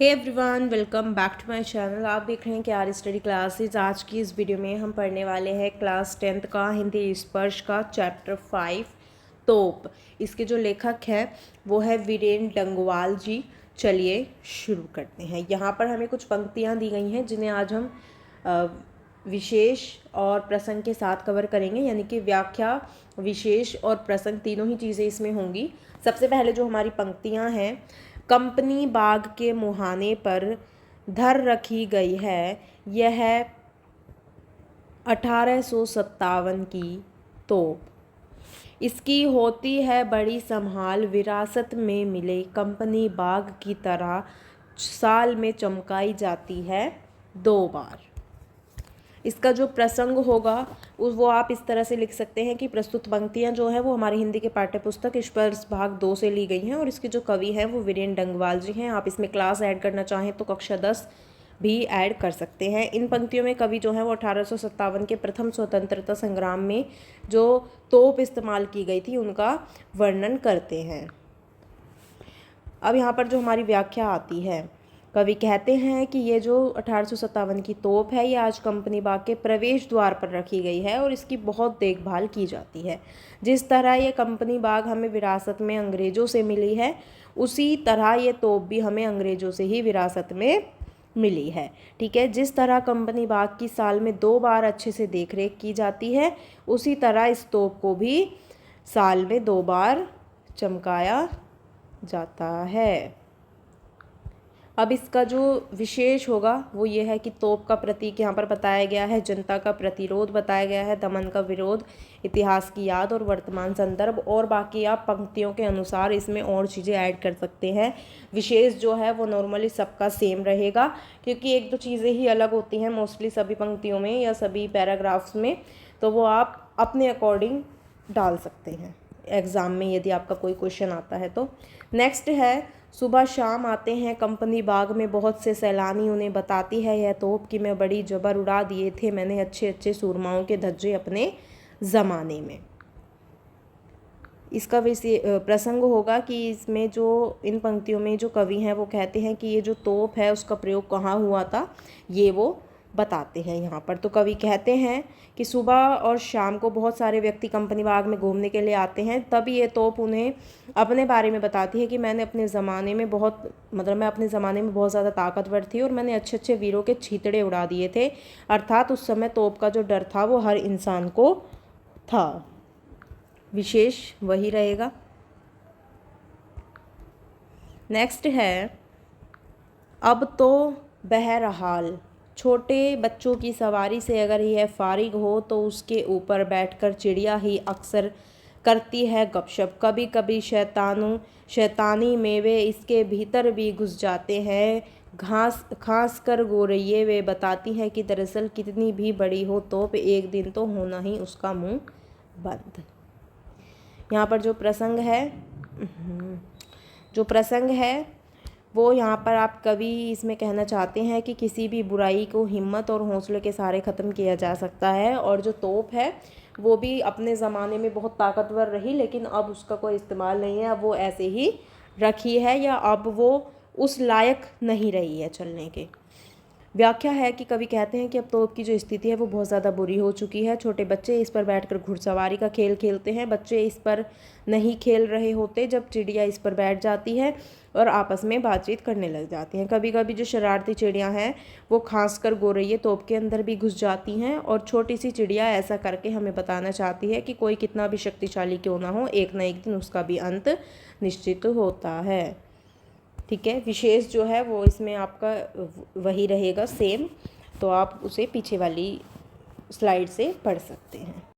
Hey everyone, welcome back to my channel. आप देख रहे हैं कि आर स्टडी क्लासेस। आज की इस वीडियो में हम पढ़ने वाले हैं क्लास 10th का हिंदी स्पर्श का चैप्टर 5 तोप। इसके जो लेखक हैं वो है वीरेंद्र डंगवाल जी। चलिए शुरू करते हैं। यहाँ पर हमें कुछ पंक्तियाँ दी गई हैं जिन्हें आज हम विशेष और प्रसंग के साथ कवर करेंगे, यानी कि व्याख्या, विशेष और प्रसंग तीनों ही चीज़ें इसमें होंगी। सबसे पहले जो हमारी पंक्तियाँ हैं, कंपनी बाग के मुहाने पर धर रखी गई है, यह 1857 की तोप। इसकी होती है बड़ी संभाल, विरासत में मिले कंपनी बाग की तरह साल में चमकाई जाती है 2 बार। इसका जो प्रसंग होगा वो आप इस तरह से लिख सकते हैं कि प्रस्तुत पंक्तियां जो है वो हमारी हिंदी के पाठ्य पुस्तक स्पर्श भाग 2 से ली गई हैं और इसके जो कवि हैं वो वीरेंद्र डंगवाल जी हैं। आप इसमें क्लास ऐड करना चाहें तो कक्षा 10 भी ऐड कर सकते हैं। इन पंक्तियों में कवि जो है वो 1857 के प्रथम स्वतंत्रता संग्राम में जो तोप इस्तेमाल की गई थी उनका वर्णन करते हैं। अब यहाँ पर जो हमारी व्याख्या आती है, कवि कहते हैं कि ये जो 1857 की तोप है ये आज कंपनी बाग के प्रवेश द्वार पर रखी गई है और इसकी बहुत देखभाल की जाती है। जिस तरह ये कंपनी बाग हमें विरासत में अंग्रेज़ों से मिली है, उसी तरह ये तोप भी हमें अंग्रेज़ों से ही विरासत में मिली है। ठीक है, जिस तरह कंपनी बाग की साल में 2 बार अच्छे से देखरेख की जाती है, उसी तरह इस तोप को भी साल में 2 बार चमकाया जाता है। अब इसका जो विशेष होगा वो ये है कि तोप का प्रतीक यहाँ पर बताया गया है, जनता का प्रतिरोध बताया गया है, दमन का विरोध, इतिहास की याद और वर्तमान संदर्भ, और बाकी आप पंक्तियों के अनुसार इसमें और चीज़ें ऐड कर सकते हैं। विशेष जो है वो नॉर्मली सबका सेम रहेगा, क्योंकि एक दो चीज़ें ही अलग होती हैं मोस्टली सभी पंक्तियों में या सभी पैराग्राफ्स में, तो वो आप अपने अकॉर्डिंग डाल सकते हैं एग्ज़ाम में यदि आपका कोई क्वेश्चन आता है तो। नेक्स्ट है, सुबह शाम आते हैं कंपनी बाग में बहुत से सैलानी, उन्हें बताती है यह तोप कि मैं बड़ी जबर उड़ा दिए थे मैंने अच्छे अच्छे सूरमाओं के धज्जे अपने ज़माने में। इसका वैसे प्रसंग होगा कि इसमें जो इन पंक्तियों में जो कवि हैं वो कहते हैं कि ये जो तोप है उसका प्रयोग कहाँ हुआ था, ये वो बताते हैं यहाँ पर। तो कवि कहते हैं कि सुबह और शाम को बहुत सारे व्यक्ति कंपनी बाग में घूमने के लिए आते हैं, तब ये तोप उन्हें अपने बारे में बताती है कि मैं अपने ज़माने में बहुत ज़्यादा ताकतवर थी और मैंने अच्छे अच्छे वीरों के छींतड़े उड़ा दिए थे। अर्थात उस समय तोप का जो डर था वो हर इंसान को था। विशेष वही रहेगा। नेक्स्ट है, अब तो बहरहाल छोटे बच्चों की सवारी से अगर यह फारिग हो तो उसके ऊपर बैठकर चिड़िया ही अक्सर करती है गपशप। कभी कभी शैतानी मेवे इसके भीतर भी घुस जाते हैं। खास कर गोरैये वे बताती हैं कि दरअसल कितनी भी बड़ी हो तो एक दिन तो होना ही उसका मुंह बंद। यहाँ पर जो प्रसंग है वो यहाँ पर आप कवि इसमें कहना चाहते हैं कि किसी भी बुराई को हिम्मत और हौसले के सहारे ख़त्म किया जा सकता है, और जो तोप है वो भी अपने ज़माने में बहुत ताकतवर रही, लेकिन अब उसका कोई इस्तेमाल नहीं है, अब वो ऐसे ही रखी है या अब वो उस लायक नहीं रही है चलने के। व्याख्या है कि कवि कहते हैं कि अब तोप की जो स्थिति है वो बहुत ज़्यादा बुरी हो चुकी है। छोटे बच्चे इस पर बैठकर घुड़सवारी का खेल खेलते हैं। बच्चे इस पर नहीं खेल रहे होते जब चिड़िया इस पर बैठ जाती है और आपस में बातचीत करने लग जाती हैं। कभी कभी जो शरारती चिड़ियाँ हैं वो खासकर गोरैये तोप के अंदर भी घुस जाती हैं, और छोटी सी चिड़िया ऐसा करके हमें बताना चाहती है कि कोई कितना भी शक्तिशाली क्यों ना हो, एक ना एक दिन उसका भी अंत निश्चित होता है। ठीक है, विशेष जो है वो इसमें आपका वही रहेगा सेम, तो आप उसे पीछे वाली स्लाइड से पढ़ सकते हैं।